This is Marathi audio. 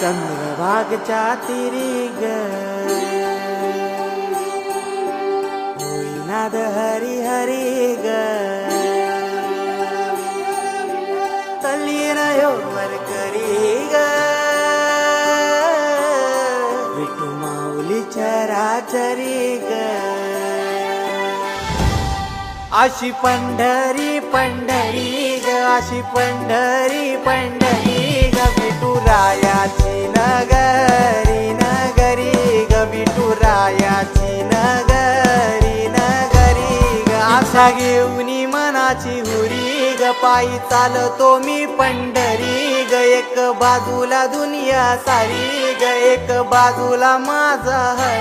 चंद्रभागच्या तिरी ग होईनाद हरी हरी ग तल्लीनयो वरकरी ग विठू माऊली चराचरी ग अशी पंढरी पंढरी ग अशी पंढरी पंढरी ग विठुरायाची नगरी नगरी ग विठुरायाची नगरी नगरी ग आशा घेऊनी मनाची हुरी ग पायी चालतो मी पंढरी ग एक बाजूला दुनिया सारी ग एक बाजूला माझा